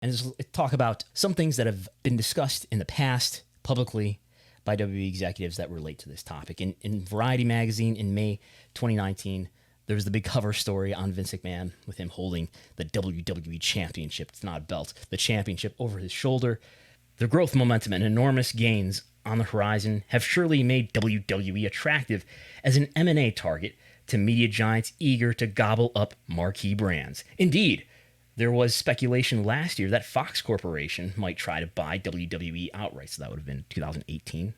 and just talk about some things that have been discussed in the past publicly by WWE executives that relate to this topic. In Variety magazine in May 2019, there was the big cover story on Vince McMahon with him holding the WWE Championship. It's not a belt, the championship over his shoulder. The growth momentum and enormous gains on the horizon have surely made WWE attractive as an M&A target to media giants eager to gobble up marquee brands. Indeed, there was speculation last year that Fox Corporation might try to buy WWE outright, so that would have been 2018.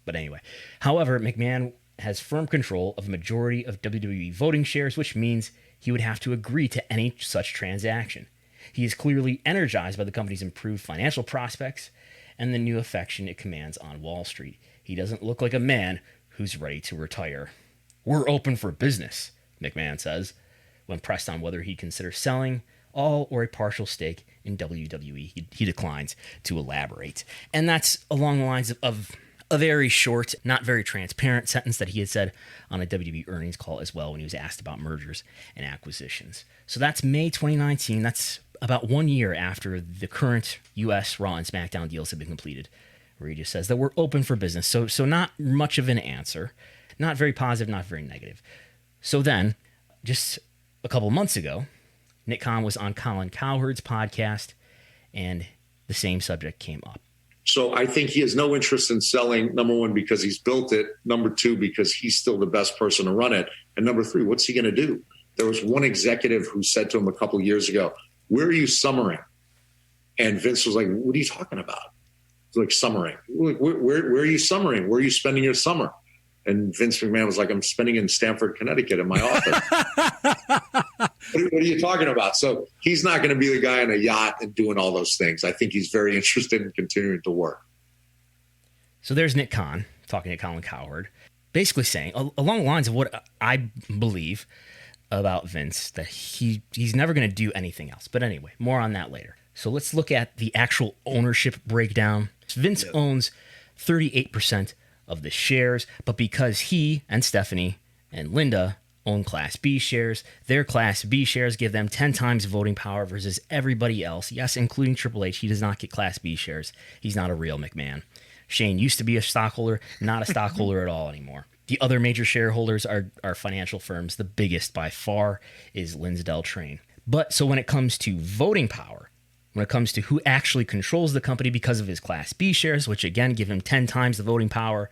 But anyway, however, McMahon has firm control of a majority of WWE voting shares, which means he would have to agree to any such transaction. He is clearly energized by the company's improved financial prospects and the new affection it commands on Wall Street. He doesn't look like a man who's ready to retire. "We're open for business," McMahon says. When pressed on whether he'd consider selling all or a partial stake in WWE, he declines to elaborate. And that's along the lines of a very short, not very transparent sentence that he had said on a WWE earnings call as well when he was asked about mergers and acquisitions. So that's May 2019. That's about 1 year after the current U.S. Raw and SmackDown deals have been completed, where he just says that we're open for business. So not much of an answer. Not very positive, not very negative. So then, just a couple months ago, Nick Khan was on Colin Cowherd's podcast, and the same subject came up. So I think he has no interest in selling, number one, because he's built it. Number two, because he's still the best person to run it. And number three, what's he going to do? There was one executive who said to him a couple of years ago, "Where are you summering?" And Vince was like, "What are you talking about?" It's like, summering. Where are you summering? Where are you spending your summer? And Vince McMahon was like, "I'm spending in Stamford, Connecticut in my office." What are you talking about? So he's not going to be the guy on a yacht and doing all those things. I think he's very interested in continuing to work. So there's Nick Khan talking to Colin Cowherd, basically saying, along the lines of what I believe about Vince, that he's never going to do anything else. But anyway, more on that later. So let's look at the actual ownership breakdown. Vince owns 38% of the shares, but because he and Stephanie and Linda own Class B shares, their Class B shares give them 10 times voting power versus everybody else. Yes, including Triple H. He does not get Class B shares. He's not a real McMahon. Shane used to be a stockholder, not a stockholder at all anymore. The other major shareholders are financial firms. The biggest by far is Linsdell Train. But so when it comes to voting power, when it comes to who actually controls the company because of his Class B shares, which again give him 10 times the voting power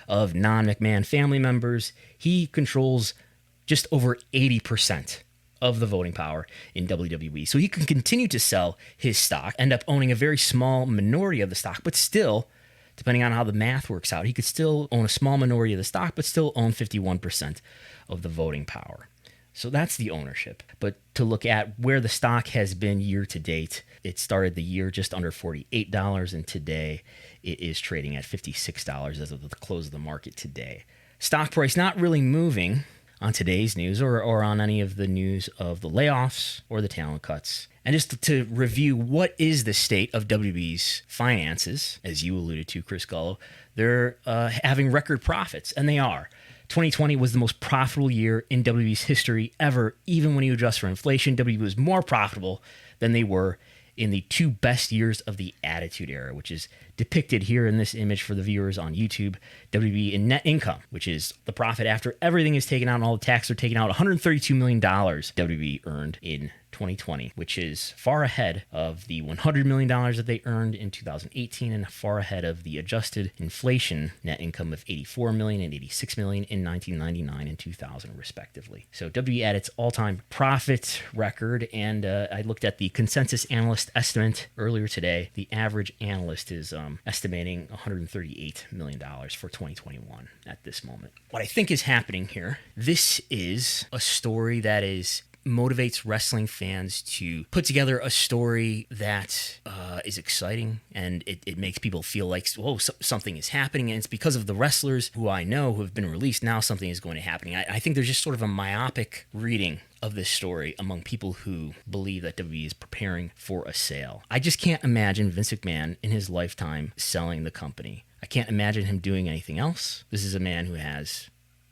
of non-McMahon family members, he controls just over 80% of the voting power in WWE. So he can continue to sell his stock, end up owning a very small minority of the stock, but still, depending on how the math works out, he could still own a small minority of the stock, but still own 51% of the voting power. So that's the ownership. But to look at where the stock has been year to date, it started the year just under $48, and today it is trading at $56 as of the close of the market today. Stock price not really moving on today's news or on any of the news of the layoffs or the talent cuts. And just to review, what is the state of WWE's finances? As you alluded to, Chris Gullo, they're having record profits, and they are. 2020 was the most profitable year in WWE's history ever. Even when you adjust for inflation, WWE was more profitable than they were in the two best years of the Attitude Era, which is depicted here in this image for the viewers on YouTube. WWE in net income, which is the profit after everything is taken out and all the taxes are taken out, $132 million WWE earned in 2020, which is far ahead of the $100 million that they earned in 2018 and far ahead of the adjusted inflation net income of $84 million and $86 million in 1999 and 2000, respectively. So WWE at its all-time profit record, and I looked at the consensus analyst estimate earlier today. The average analyst is estimating $138 million for 2021 at this moment. What I think is happening here, this is a story that motivates wrestling fans to put together a story that is exciting, and it makes people feel like, whoa, something is happening, and it's because of the wrestlers who I know who have been released. Now something is going to happen. I think there's just sort of a myopic reading of this story among people who believe that WWE is preparing for a sale. I just can't imagine Vince McMahon in his lifetime selling the company. I can't imagine him doing anything else. This is a man who has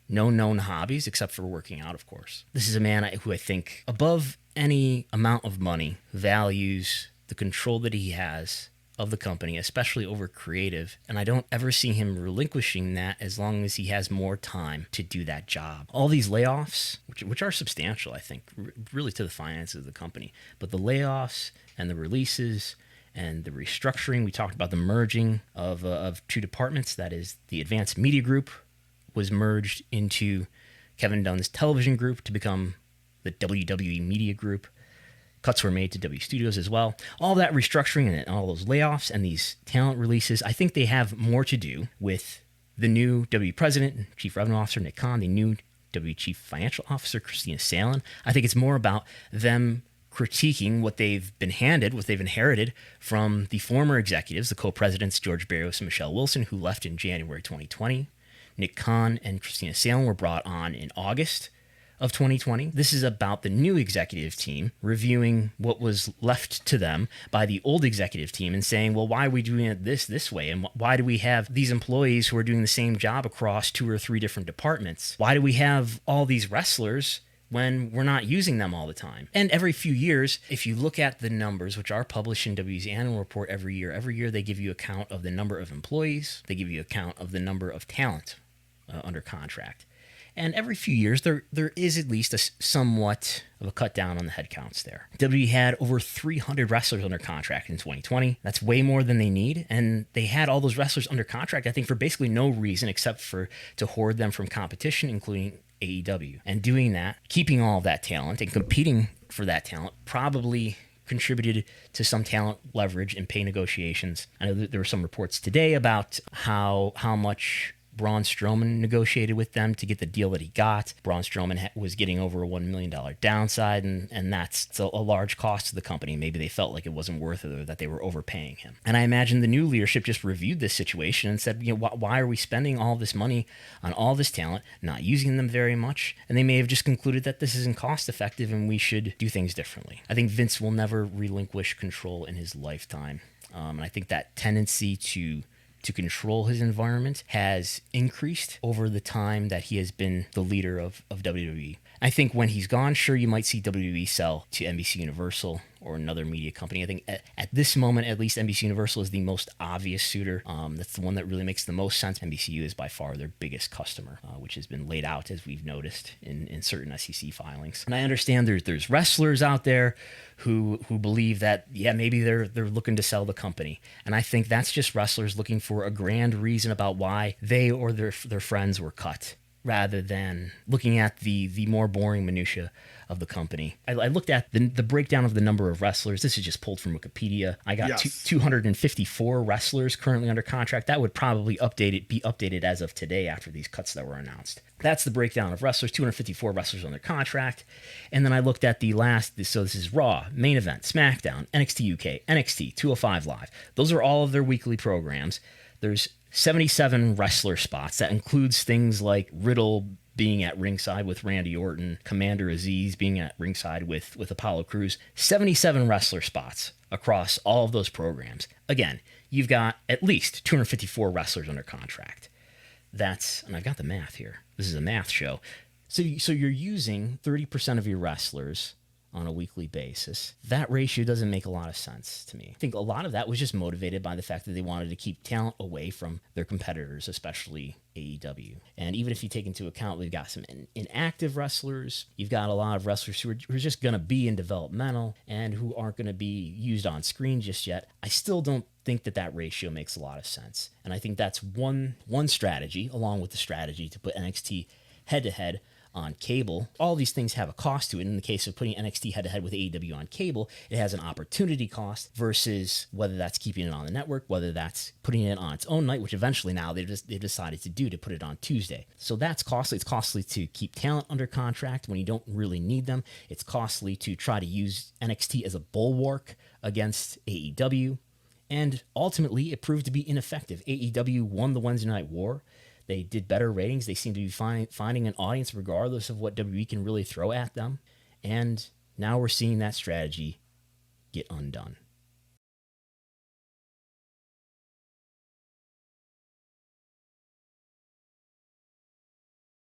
no known hobbies, except for working out, of course. This is a man who I think, above any amount of money, values the the control that he has of the company, especially over creative, and I don't ever see him relinquishing that as long as he has more time to do that job. All these layoffs, which are substantial, I think, really to the finances of the company, but the layoffs and the releases and the restructuring, we talked about the merging of two departments, that is the Advanced Media Group was merged into Kevin Dunn's television group to become the WWE Media Group. Cuts were made to W Studios as well. All that restructuring and all those layoffs and these talent releases, I think they have more to do with the new W President and Chief Revenue Officer, Nick Khan, the new W Chief Financial Officer, Christina Salen. I think it's more about them critiquing what they've been handed, what they've inherited from the former executives, the co-presidents, George Barrios and Michelle Wilson, who left in January 2020. Nick Khan and Christina Salen were brought on in August of 2020. This is about the new executive team reviewing what was left to them by the old executive team and saying, well, why are we doing it this way? And why do we have these employees who are doing the same job across 2 or 3 different departments? Why do we have all these wrestlers when we're not using them all the time? And every few years, if you look at the numbers, which are published in W's annual report every year they give you a count of the number of employees. They give you a count of the number of talent under contract. And every few years, there is at least a somewhat of a cut down on the headcounts there. WWE had over 300 wrestlers under contract in 2020. That's way more than they need. And they had all those wrestlers under contract, I think, for basically no reason except for to hoard them from competition, including AEW. And doing that, keeping all of that talent and competing for that talent probably contributed to some talent leverage in pay negotiations. I know that there were some reports today about how much Braun Strowman negotiated with them to get the deal that he got. Braun Strowman was getting over a $1 million downside, and that's a large cost to the company. Maybe they felt like it wasn't worth it or that they were overpaying him. And I imagine the new leadership just reviewed this situation and said, why are we spending all this money on all this talent, not using them very much? And they may have just concluded that this isn't cost effective and we should do things differently. I think Vince will never relinquish control in his lifetime. And I think that tendency to control his environment has increased over the time that he has been the leader of WWE. I think when he's gone, sure, you might see WWE sell to NBC Universal or another media company. I think at this moment, at least, NBC Universal is the most obvious suitor. That's the one that really makes the most sense. NBCU is by far their biggest customer, which has been laid out, as we've noticed, in certain SEC filings. And I understand there's wrestlers out there who believe that, maybe they're looking to sell the company. And I think that's just wrestlers looking for a grand reason about why they or their friends were cut, rather than looking at the more boring minutia of the company. I looked at the breakdown of the number of wrestlers. This is just pulled from Wikipedia. I got 254 wrestlers currently under contract. That would probably be updated as of today after these cuts that were announced. That's the breakdown of wrestlers, 254 wrestlers under contract. And then I looked at so this is Raw, Main Event, SmackDown, NXT UK, NXT, 205 Live. Those are all of their weekly programs. There's 77 wrestler spots. That includes things like Riddle being at ringside with Randy Orton, Commander Aziz being at ringside with Apollo Crews. 77 wrestler spots across all of those programs. Again, you've got at least 254 wrestlers under contract. And I've got the math here. This is a math show. So you're using 30% of your wrestlers on a weekly basis. That ratio doesn't make a lot of sense to me. I think a lot of that was just motivated by the fact that they wanted to keep talent away from their competitors, especially AEW. And even if you take into account we've got some inactive wrestlers, you've got a lot of wrestlers who are just going to be in developmental and who aren't going to be used on screen just yet, I still don't think that ratio makes a lot of sense. And I think that's one strategy, along with the strategy to put NXT head-to-head on cable. All these things have a cost to it. In the case of putting NXT head-to-head with AEW on cable, it has an opportunity cost versus whether that's keeping it on the network, whether that's putting it on its own night, which eventually now they've decided to put it on Tuesday. So that's costly. It's costly to keep talent under contract when you don't really need them. It's costly to try to use NXT as a bulwark against AEW. And ultimately, it proved to be ineffective. AEW won the Wednesday Night War. They did better ratings. They seem to be finding an audience regardless of what WWE can really throw at them. And now we're seeing that strategy get undone.